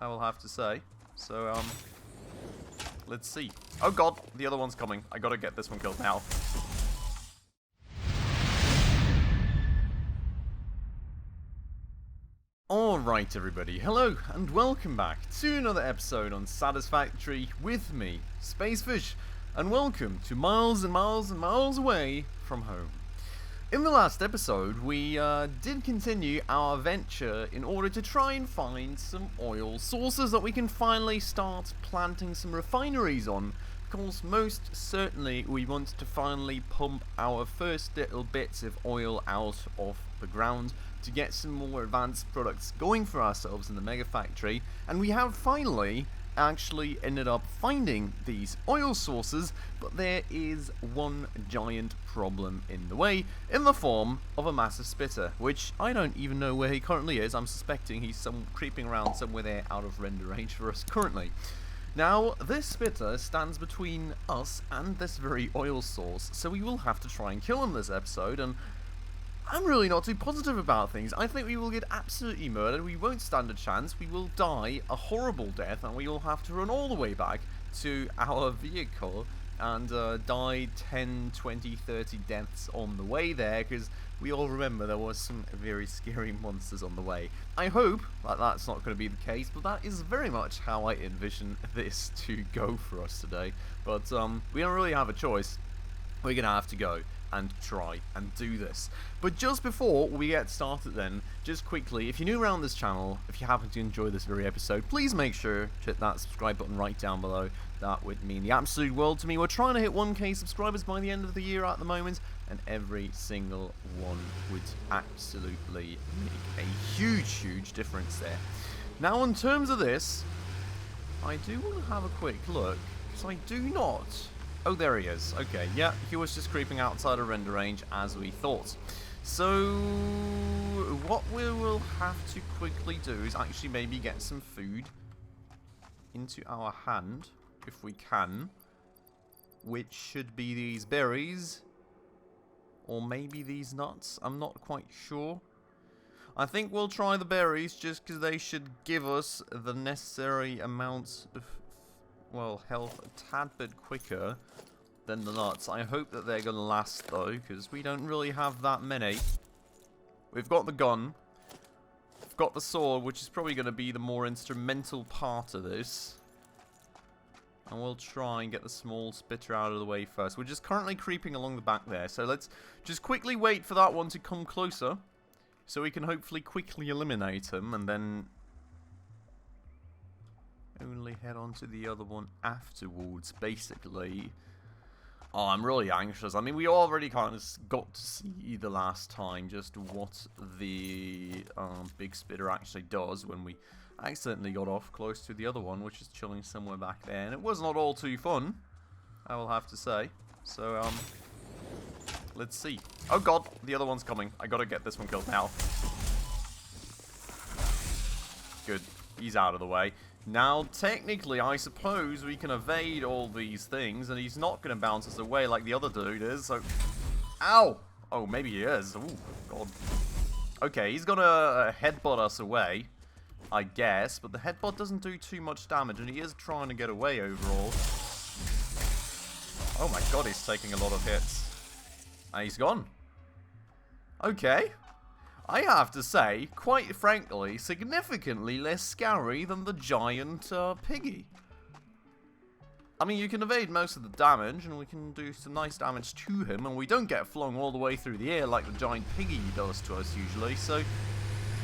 I will have to say. So, let's see. Oh god, the other one's coming. I gotta get this one killed now. Alright everybody, hello and welcome back to another episode on Satisfactory with me, Spacefish, and welcome to miles and miles and miles away from home. In the last episode, we did continue our venture in order to try and find some oil sources that we can finally start planting some refineries on, because most certainly we want to finally pump our first little bits of oil out of the ground to get some more advanced products going for ourselves in the mega factory, and we have finally actually ended up finding these oil sources, but there is one giant problem in the way, in the form of a massive spitter, which I don't even know where he currently is. I'm suspecting he's creeping around somewhere there out of render range for us currently. Now, this spitter stands between us and this very oil source, so we will have to try and kill him this episode, and I'm really not too positive about things. I think we will get absolutely murdered, we won't stand a chance, we will die a horrible death, and we will have to run all the way back to our vehicle and die 10, 20, 30 deaths on the way there, because we all remember there was some very scary monsters on the way. I hope that that's not going to be the case, but that is very much how I envision this to go for us today. But we don't really have a choice. We're going to have to go and try and do this. But just before we get started then, just quickly, if you're new around this channel, if you happen to enjoy this very episode, please make sure to hit that subscribe button right down below. That would mean the absolute world to me. We're trying to hit 1k subscribers by the end of the year at the moment, and every single one would absolutely make a huge difference there. Now, in terms of this, I do want to have a quick look, because I do not... Oh, there he is. Okay, yeah, he was just creeping outside of render range, as we thought. So, what we will have to quickly do is actually maybe get some food into our hand, if we can, which should be these berries, or maybe these nuts. I'm not quite sure. I think we'll try the berries, just because they should give us the necessary amounts of, well, health a tad bit quicker than the nuts. I hope that they're going to last, though, because we don't really have that many. We've got the gun. We've got the sword, which is probably going to be the more instrumental part of this. And we'll try and get the small spitter out of the way first. We're just currently creeping along the back there, so let's just quickly wait for that one to come closer, so we can hopefully quickly eliminate him, and then only head on to the other one afterwards, basically. Oh, I'm really anxious. I mean, we already kind of got to see the last time just what the big spitter actually does when we accidentally got off close to the other one, which is chilling somewhere back there. And it was not all too fun, I will have to say. So, let's see. Oh god, the other one's coming. I gotta get this one killed now. Good. He's out of the way. Now, technically, I suppose we can evade all these things, and he's not going to bounce us away like the other dude is, so... Ow! Oh, maybe he is. Ooh, god. Okay, he's going to headbutt us away, I guess, but the headbutt doesn't do too much damage, and he is trying to get away overall. Oh my god, he's taking a lot of hits. And he's gone. Okay. I have to say, quite frankly, significantly less scary than the giant piggy. I mean, you can evade most of the damage, and we can do some nice damage to him, and we don't get flung all the way through the air like the giant piggy does to us usually, so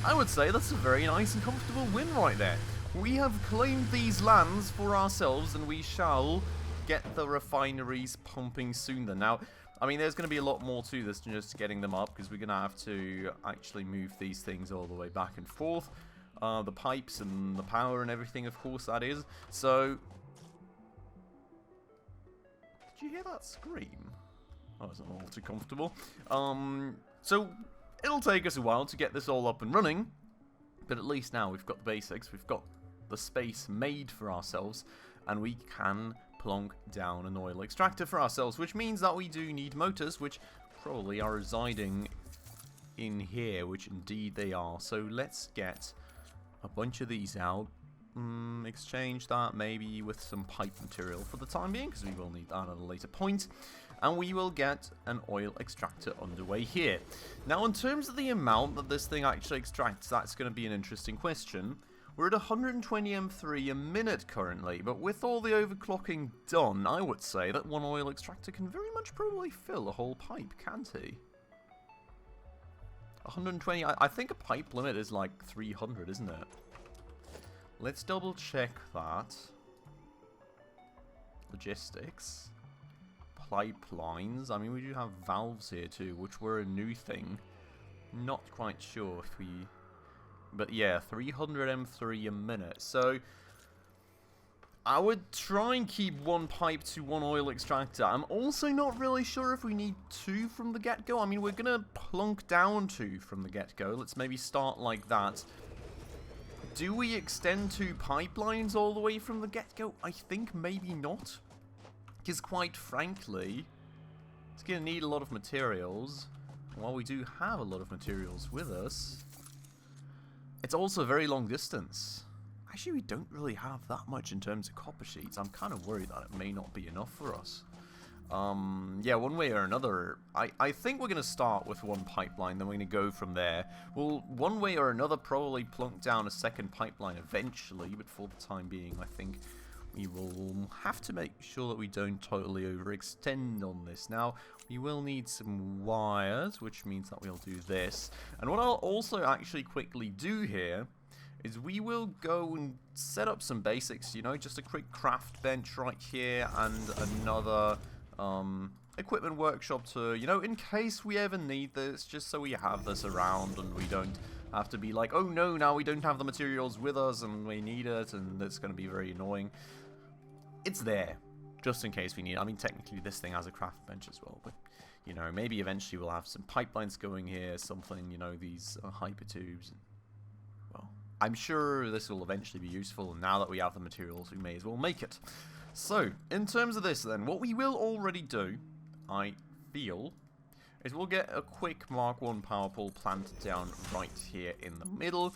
I would say that's a very nice and comfortable win right there. We have claimed these lands for ourselves, and we shall get the refineries pumping soon then. Now, I mean, there's going to be a lot more to this than just getting them up, because we're going to have to actually move these things all the way back and forth. The pipes and the power and everything, of course, that is. So, did you hear that scream? Oh, it's not all too comfortable. So, it'll take us a while to get this all up and running, but at least now we've got the basics, we've got the space made for ourselves, and we can plonk down an oil extractor for ourselves, which means that we do need motors, which probably are residing in here, which indeed they are. So let's get a bunch of these out, exchange that maybe with some pipe material for the time being, because we will need that at a later point. And we will get an oil extractor underway here. Now, in terms of the amount that this thing actually extracts, that's going to be an interesting question. We're at 120 M3 a minute currently, but with all the overclocking done, I would say that one oil extractor can very much probably fill a whole pipe, can't he? 120, I think a pipe limit is like 300, isn't it? Let's double check that. Logistics. Pipelines. I mean, we do have valves here too, which were a new thing. Not quite sure if we... But yeah, 300 M3 a minute. So I would try and keep one pipe to one oil extractor. I'm also not really sure if we need two from the get-go. I mean, we're going to plunk down two from the get-go. Let's maybe start like that. Do we extend two pipelines all the way from the get-go? I think maybe not. Because quite frankly, it's going to need a lot of materials. While we do have a lot of materials with us, it's also a very long distance. Actually, we don't really have that much in terms of copper sheets. I'm kind of worried that it may not be enough for us. Yeah, one way or another, I think we're going to start with one pipeline, then we're going to go from there. We'll, one way or another, probably plunk down a second pipeline eventually, but for the time being, I think we will have to make sure that we don't totally overextend on this. Now, we will need some wires, which means that we'll do this. And what I'll also actually quickly do here is we will go and set up some basics, you know, just a quick craft bench right here and another equipment workshop to, you know, in case we ever need this, just so we have this around and we don't have to be like, oh no, now we don't have the materials with us and we need it, and it's going to be very annoying. It's there, just in case we need it. I mean, technically this thing has a craft bench as well, but, you know, maybe eventually we'll have some pipelines going here, something, you know, these hyper tubes. And, well, I'm sure this will eventually be useful, and now that we have the materials, we may as well make it. So, in terms of this then, what we will already do, I feel, is we'll get a quick Mark 1 power pole planted down right here in the middle,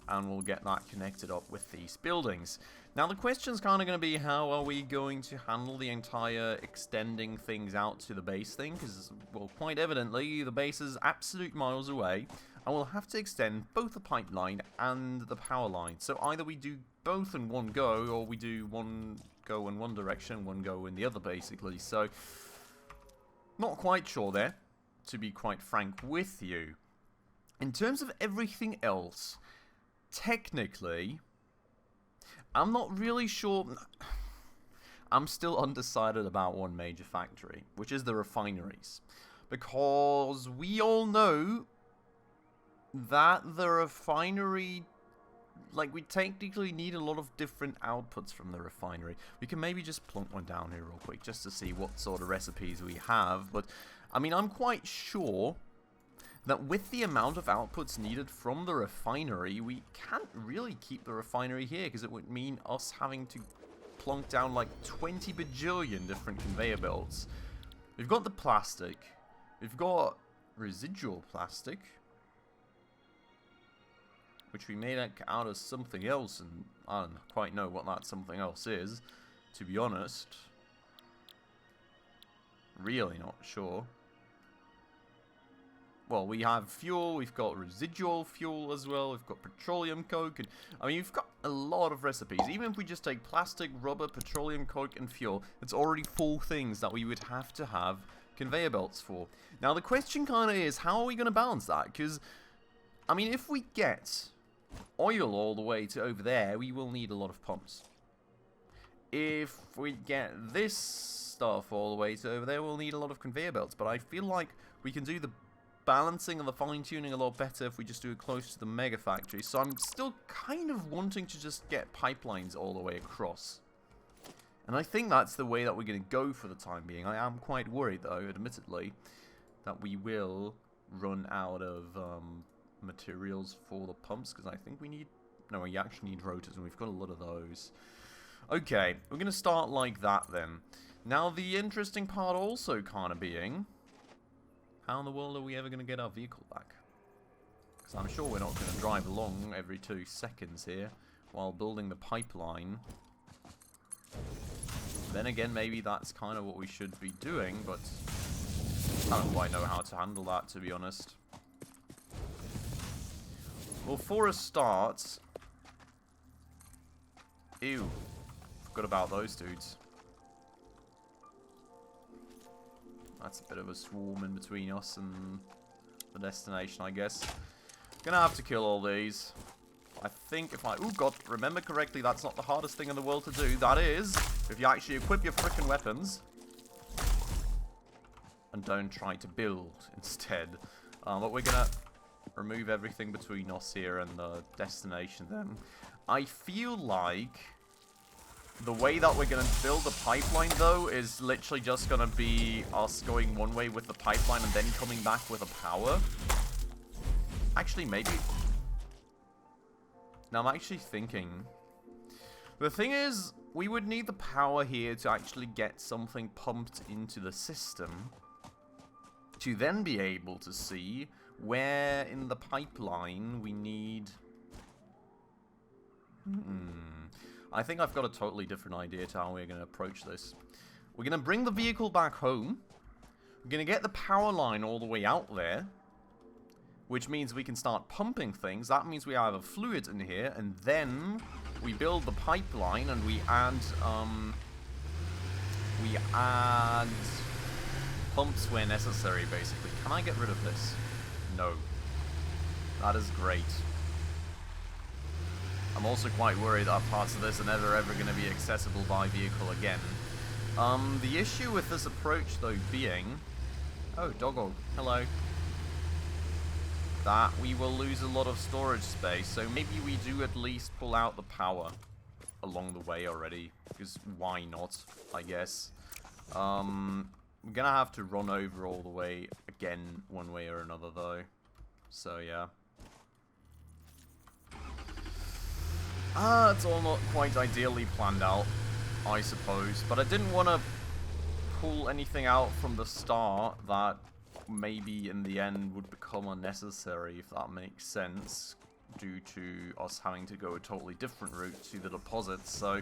and we'll get that connected up with these buildings. Now the question's kind of going to be, how are we going to handle the entire extending things out to the base thing? Because, well, quite evidently, the base is absolute miles away, and we'll have to extend both the pipeline and the power line. So either we do both in one go, or we do one go in one direction, one go in the other, basically. So, not quite sure there, to be quite frank with you. In terms of everything else, technically, I'm not really sure. I'm still undecided about one major factory, which is the refineries. Because we all know that the refinery, like, we technically need a lot of different outputs from the refinery. We can maybe just plunk one down here real quick just to see what sort of recipes we have. But, I mean, I'm quite sure that with the amount of outputs needed from the refinery, we can't really keep the refinery here, because it would mean us having to plunk down like 20 bajillion different conveyor belts. We've got the plastic. We've got residual plastic, which we made out of something else, and I don't quite know what that something else is, to be honest. Really not sure. Well, we have fuel, we've got residual fuel as well, we've got petroleum coke, and I mean, we've got a lot of recipes. Even if we just take plastic, rubber, petroleum coke, and fuel, it's already 4 things that we would have to have conveyor belts for. Now, the question kind of is, how are we going to balance that? Because, I mean, if we get oil all the way to over there, we will need a lot of pumps. If we get this stuff all the way to over there, we'll need a lot of conveyor belts. But I feel like we can do the balancing and the fine-tuning a lot better if we just do it close to the mega factory. So I'm still kind of wanting to just get pipelines all the way across. And I think that's the way that we're going to go for the time being. I am quite worried, though, admittedly, that we will run out of materials for the pumps, because I think we need... No, we actually need rotors, and we've got a lot of those. Okay, we're going to start like that, then. Now, the interesting part also kind of being, how in the world are we ever going to get our vehicle back? Because I'm sure we're not going to drive along every 2 seconds here. while building the pipeline. Then again, maybe that's kind of what we should be doing, but I don't quite know how to handle that, to be honest. Well, for a start... Ew. Forgot about those dudes. That's a bit of a swarm in between us and the destination, I guess. Gonna have to kill all these. I think if I... Oh god, remember correctly, that's not the hardest thing in the world to do. That is, if you actually equip your frickin' weapons. And don't try to build instead. But we're gonna remove everything between us here and the destination then. I feel like the way that we're gonna build the pipeline though is literally just gonna be us going one way with the pipeline and then coming back with a power. Actually, maybe... Now, I'm actually thinking... The thing is, we would need the power here to actually get something pumped into the system. To then be able to see where in the pipeline we need... I think I've got a totally different idea to how we're going to approach this. We're going to bring the vehicle back home. We're going to get the power line all the way out there. Which means we can start pumping things. That means we have a fluid in here. And then we build the pipeline and we add pumps where necessary, basically. Can I get rid of this? No. That is great. I'm also quite worried that parts of this are never ever going to be accessible by vehicle again. The issue with this approach, though, being... Oh, doggo. Hello. That we will lose a lot of storage space, so maybe we do at least pull out the power along the way already, because why not, I guess. We're gonna have to run over all the way again, one way or another, though. So, yeah. It's all not quite ideally planned out, I suppose. But I didn't want to pull anything out from the start that maybe in the end would become unnecessary, if that makes sense, due to us having to go a totally different route to the deposits. So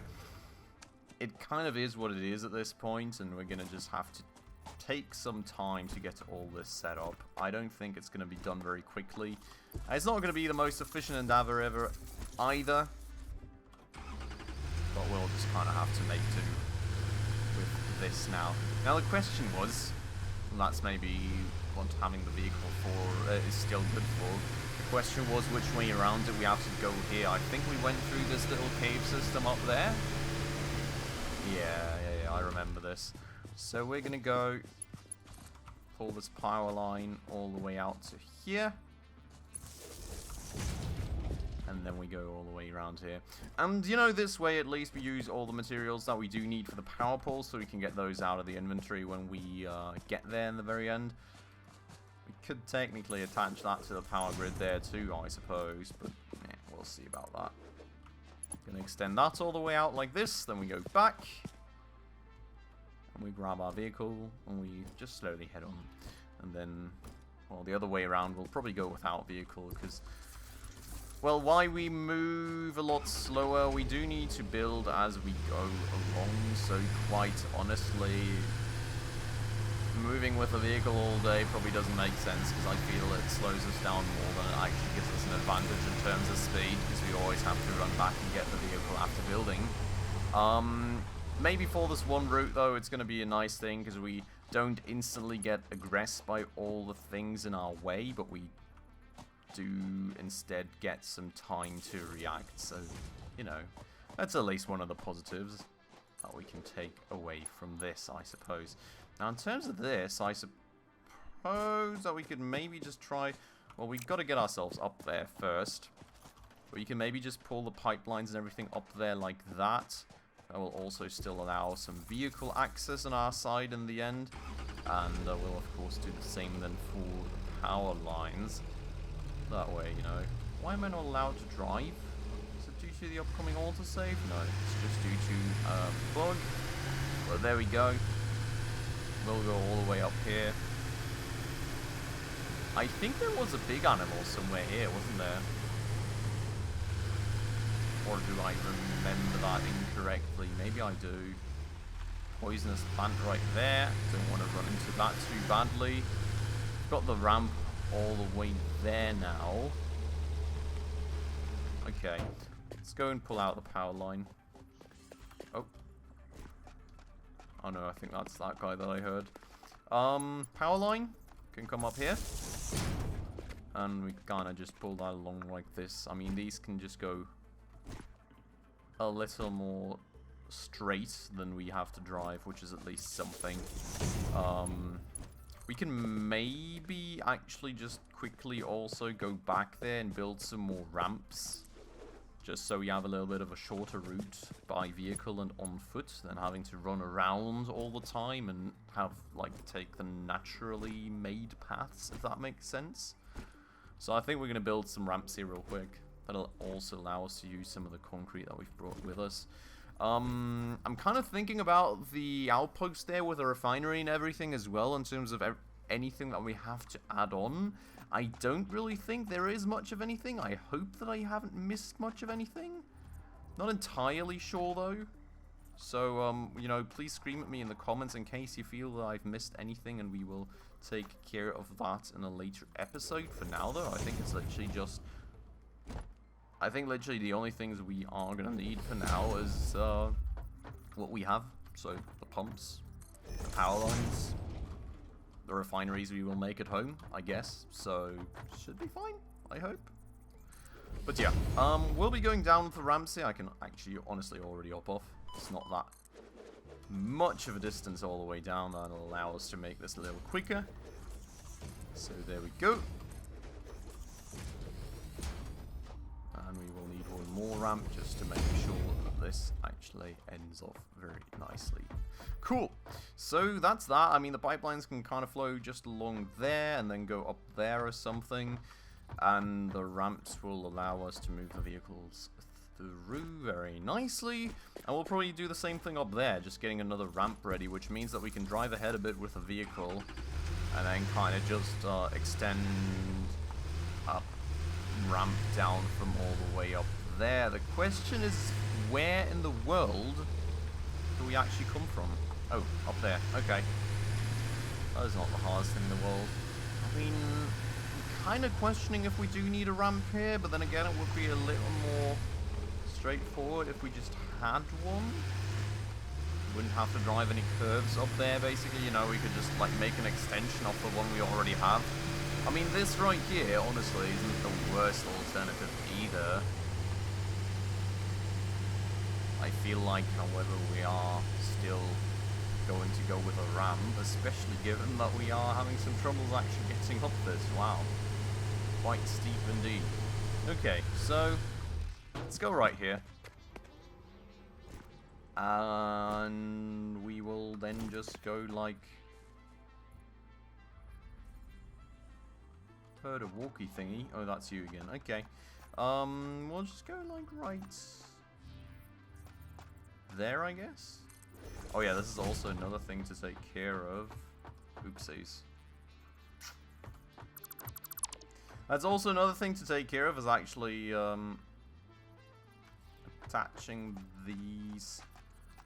it kind of is what it is at this point, and we're going to just have to take some time to get all this set up. I don't think it's going to be done very quickly. It's not going to be the most efficient endeavor ever either, but we'll just kind of have to make do with this now. Now the question was, and that's maybe what having the vehicle for is still good for. The question was, which way around do we have to go here? I think we went through this little cave system up there. Yeah, I remember this. So we're gonna go pull this power line all the way out to here. And then we go all the way around here. And, you know, this way at least we use all the materials that we do need for the power pole, so we can get those out of the inventory when we get there in the very end. We could technically attach that to the power grid there too, I suppose, but yeah, we'll see about that. Gonna extend that all the way out like this, then we go back. And we grab our vehicle, and we just slowly head on. And then, well, the other way around, we'll probably go without vehicle, because... Well, why we move a lot slower, we do need to build as we go along, so quite honestly, moving with a vehicle all day probably doesn't make sense, because I feel it slows us down more than it actually gives us an advantage in terms of speed, because we always have to run back and get the vehicle after building. Maybe for this one route, though, it's going to be a nice thing, because we don't instantly get aggressed by all the things in our way, but we do instead get some time to react, so, you know, that's at least one of the positives that we can take away from this, I suppose. Now, in terms of this, I suppose that we could maybe just try... Well, we've got to get ourselves up there first, but you can maybe just pull the pipelines and everything up there like that. That will also still allow some vehicle access on our side in the end, and we'll, of course, do the same then for the power lines. That way, you know. Why am I not allowed to drive? Is it due to the upcoming autosave? No, it's just due to bug. Well, there we go. We'll go all the way up here. I think there was a big animal somewhere here, wasn't there? Or do I remember that incorrectly? Maybe I do. Poisonous plant right there. Don't want to run into that too badly. Got the ramp all the way there now. Okay. Let's go and pull out the power line. Oh. Oh no, I think that's that guy that I heard. Power line can come up here. And we kind of just pull that along like this. I mean, these can just go a little more straight than we have to drive, which is at least something. We can maybe actually just quickly also go back there and build some more ramps. Just so we have a little bit of a shorter route by vehicle and on foot than having to run around all the time and have, like, take the naturally made paths, if that makes sense. So I think we're going to build some ramps here real quick. That'll also allow us to use some of the concrete that we've brought with us. I'm kind of thinking about the outpost there with a refinery and everything as well in terms of anything that we have to add on. I don't really think there is much of anything. I hope that I haven't missed much of anything. Not entirely sure though. So, you know, please scream at me in the comments in case you feel that I've missed anything, and we will take care of that in a later episode. For now though, I think it's literally just... I think literally the only things we are going to need for now is what we have. So, the pumps, the power lines, the refineries we will make at home, I guess. So, should be fine, I hope. But yeah, we'll be going down the ramps here. I can actually honestly already hop off. It's not that much of a distance all the way down. That'll allow us to make this a little quicker. So, there we go. And we will need one more ramp just to make sure that this actually ends off very nicely. Cool. So that's that. I mean, the pipelines can kind of flow just along there and then go up there or something. And the ramps will allow us to move the vehicles through very nicely. And we'll probably do the same thing up there, just getting another ramp ready, which means that we can drive ahead a bit with the vehicle and then kind of just extend up ramp down from all the way up there. The question is, where in the world do we actually come from? Oh, up there. Okay. That is not the hardest thing in the world. I mean, I'm kind of questioning if we do need a ramp here, but then again, it would be a little more straightforward if we just had one. Wouldn't have to drive any curves up there, basically. You know, we could just, like, make an extension off the one we already have. I mean, this right here, honestly, isn't the worst alternative either. I feel like, however, we are still going to go with a ramp, especially given that we are having some troubles actually getting up this. Wow. Quite steep indeed. Okay, so let's go right here. And we will then just go like... Heard a walkie thingy. Oh, that's you again. Okay. We'll just go like right there, I guess. Oh yeah, this is also another thing to take care of. Oopsies. That's also another thing to take care of, is actually attaching these.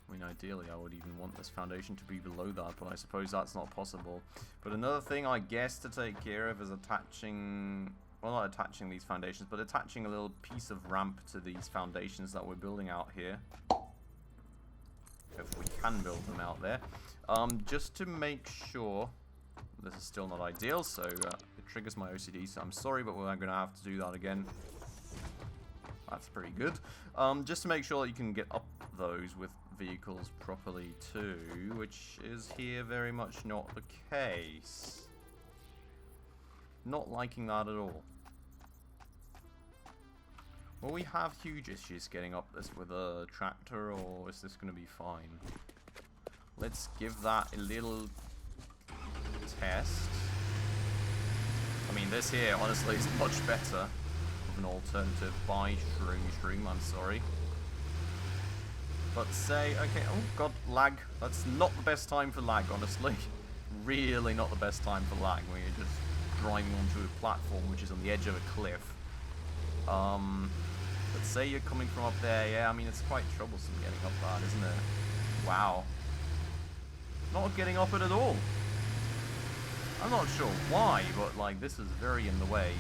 I mean, ideally, I would even want this foundation to be below that, but I suppose that's not possible. But another thing, I guess, to take care of is attaching... Well, not attaching these foundations, but attaching a little piece of ramp to these foundations that we're building out here. If we can build them out there. Just to make sure... This is still not ideal, so it triggers my OCD, so I'm sorry, but we're going to have to do that again. That's pretty good. Just to make sure that you can get up those with vehicles properly too, which is here very much not the case. Not liking that at all. Will we have huge issues getting up this with a tractor, or is this going to be fine? Let's give that a little test. I mean, this here honestly is much better of an alternative by Shroom, I'm sorry. But say, okay, oh god, lag. That's not the best time for lag, honestly. Really not the best time for lag when you're just driving onto a platform which is on the edge of a cliff. But say you're coming from up there, yeah, I mean, it's quite troublesome getting up that, isn't it? Wow. Not getting up it at all. I'm not sure why, but, like, this is very in the way.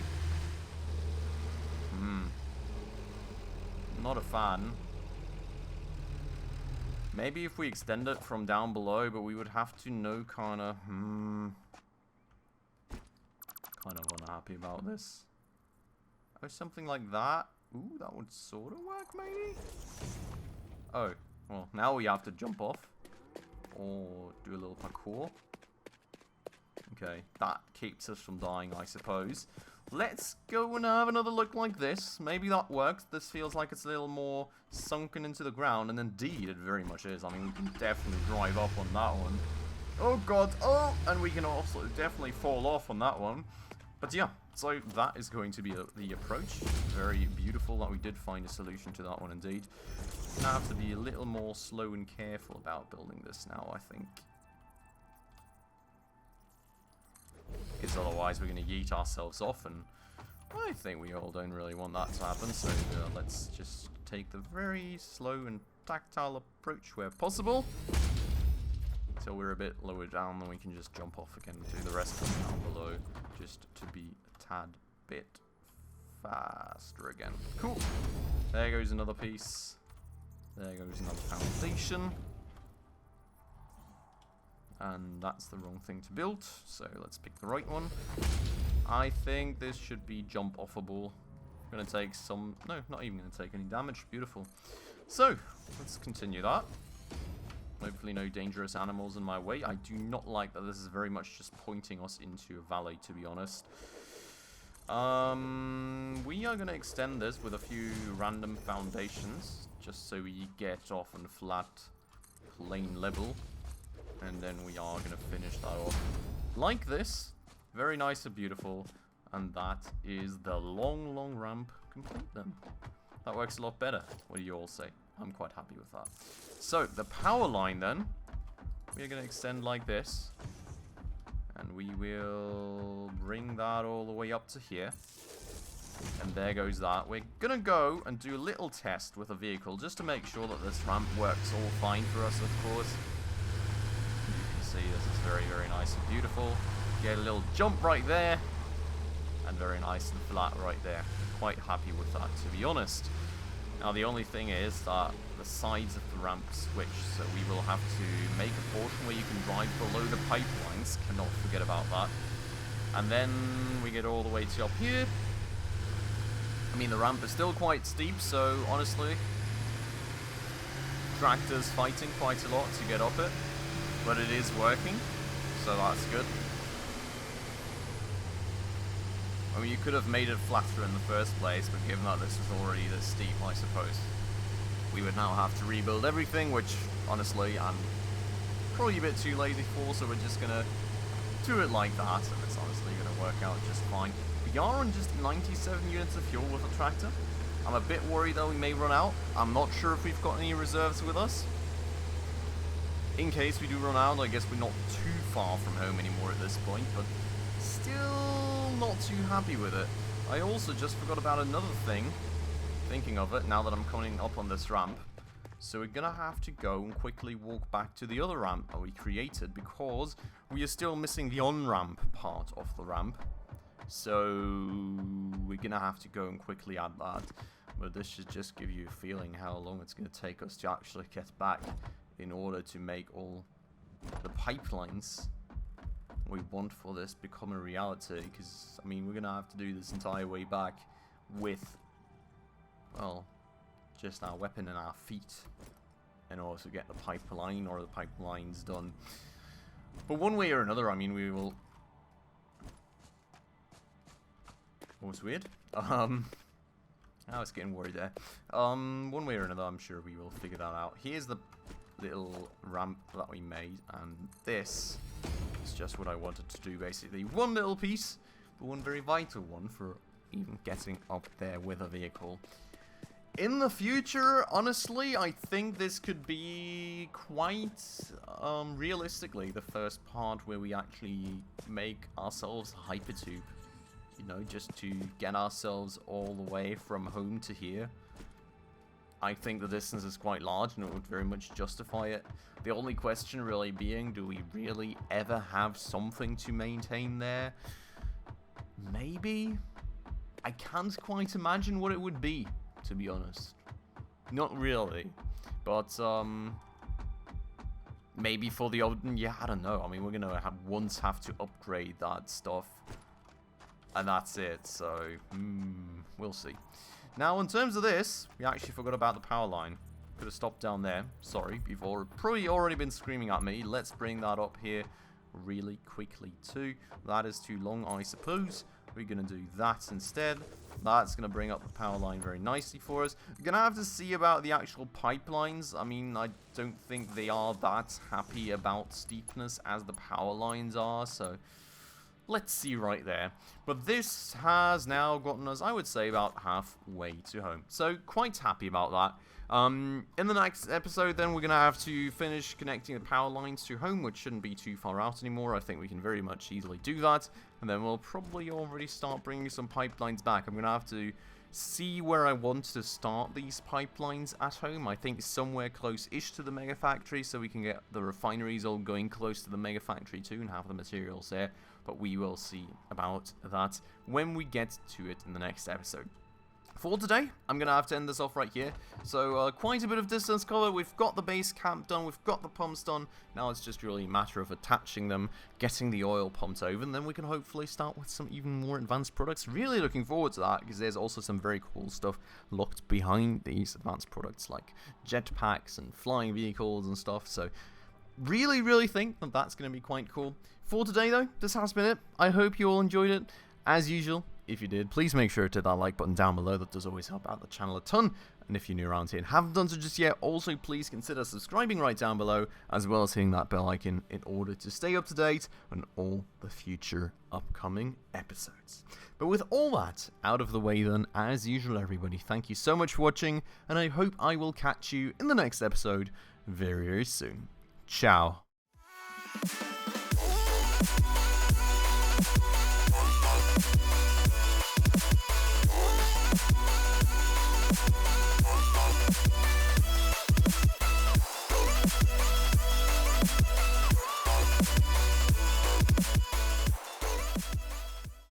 Not a fan. Maybe if we extend it from down below, but we would have to know kinda, kind of unhappy about this. Oh, something like that. Ooh, that would sort of work, maybe? Oh, well, now we have to jump off. Or do a little parkour. Okay, that keeps us from dying, I suppose. Let's go and have another look like this. Maybe that works. This feels like it's a little more sunken into the ground, and indeed, it very much is. I mean, we can definitely drive up on that one. Oh, God. Oh, and we can also definitely fall off on that one. But yeah, so that is going to be the approach. Very beautiful that we did find a solution to that one, indeed. We're gonna have to be a little more slow and careful about building this now, I think. Because otherwise we're going to yeet ourselves off, and I think we all don't really want that to happen, so let's just take the very slow and tactile approach where possible. Until we're a bit lower down, then we can just jump off again and do the rest of it down below, just to be a tad bit faster again. Cool. There goes another piece. There goes another foundation. And that's the wrong thing to build, so let's pick the right one. I think this should be jump offable. Gonna take some... No, not even gonna take any damage. Beautiful. So, let's continue that. Hopefully no dangerous animals in my way. I do not like that this is very much just pointing us into a valley, to be honest. We are gonna extend this with a few random foundations, just so we get off on flat, plain level. And then we are going to finish that off like this. Very nice and beautiful. And that is the long, long ramp complete then. That works a lot better. What do you all say? I'm quite happy with that. So, the power line then. We're going to extend like this. And we will bring that all the way up to here. And there goes that. We're going to go and do a little test with a vehicle just to make sure that this ramp works all fine for us, of course. See, this is very, very nice and beautiful. Get a little jump right there, and very nice and flat right there. Quite happy with that, to be honest. Now, the only thing is that the sides of the ramp switch, so we will have to make a portion where you can drive below the pipelines. Cannot forget about that. And then we get all the way to up here. I mean, the ramp is still quite steep, so honestly, tractors fighting quite a lot to get up it. But it is working, so that's good. I mean, you could have made it flatter in the first place, but given that this was already this steep, I suppose, we would now have to rebuild everything, which, honestly, I'm probably a bit too lazy for, so we're just gonna do it like that, and it's honestly gonna work out just fine. We are on just 97 units of fuel with a tractor. I'm a bit worried that we may run out. I'm not sure if we've got any reserves with us. In case we do run out, I guess we're not too far from home anymore at this point, but still not too happy with it. I also just forgot about another thing, thinking of it, now that I'm coming up on this ramp. So we're gonna have to go and quickly walk back to the other ramp that we created, because we are still missing the on-ramp part of the ramp. So we're gonna have to go and quickly add that. But this should just give you a feeling how long it's gonna take us to actually get back in order to make all the pipelines we want for this become a reality. Because, I mean, we're going to have to do this entire way back with, well, just our weapon and our feet in order to get the pipeline or the pipelines done. But one way or another, I mean, we will... What was weird? I was getting worried there. One way or another, I'm sure we will figure that out. Here's the little ramp that we made, and this is just what I wanted to do, basically. One little piece, but one very vital one for even getting up there with a vehicle. In the future, honestly, I think this could be quite, realistically, the first part where we actually make ourselves a hypertube. You know, just to get ourselves all the way from home to here. I think the distance is quite large and it would very much justify it. The only question really being, do we really ever have something to maintain there? Maybe? I can't quite imagine what it would be, to be honest. Not really. But, maybe for the Odin, yeah, I don't know. I mean, we're going to have to upgrade that stuff. And that's it, so, we'll see. Now, in terms of this, we actually forgot about the power line. Could have stopped down there. Sorry, you've probably already been screaming at me. Let's bring that up here really quickly, too. That is too long, I suppose. We're going to do that instead. That's going to bring up the power line very nicely for us. We're going to have to see about the actual pipelines. I mean, I don't think they are that happy about steepness as the power lines are, so let's see right there. But this has now gotten us, I would say, about halfway to home. So, quite happy about that. In the next episode, then, we're going to have to finish connecting the power lines to home, which shouldn't be too far out anymore. I think we can very much easily do that. And then we'll probably already start bringing some pipelines back. I'm going to have to see where I want to start these pipelines at home. I think somewhere close-ish to the mega factory, so we can get the refineries all going close to the mega factory too and have the materials there. But we will see about that when we get to it in the next episode. For today, I'm going to have to end this off right here. So, quite a bit of distance cover. We've got the base camp done. We've got the pumps done. Now it's just really a matter of attaching them, getting the oil pumped over, and then we can hopefully start with some even more advanced products. Really looking forward to that, because there's also some very cool stuff locked behind these advanced products, like jetpacks and flying vehicles and stuff. So, really think that that's going to be quite cool. For today, though, this has been it. I hope you all enjoyed it. As usual, if you did, please make sure to hit that like button down below. That does always help out the channel a ton. And if you're new around here and haven't done so just yet, also please consider subscribing right down below, as well as hitting that bell icon in order to stay up to date on all the future upcoming episodes. But with all that out of the way then, as usual everybody, thank you so much for watching, and I hope I will catch you in the next episode very soon. Ciao.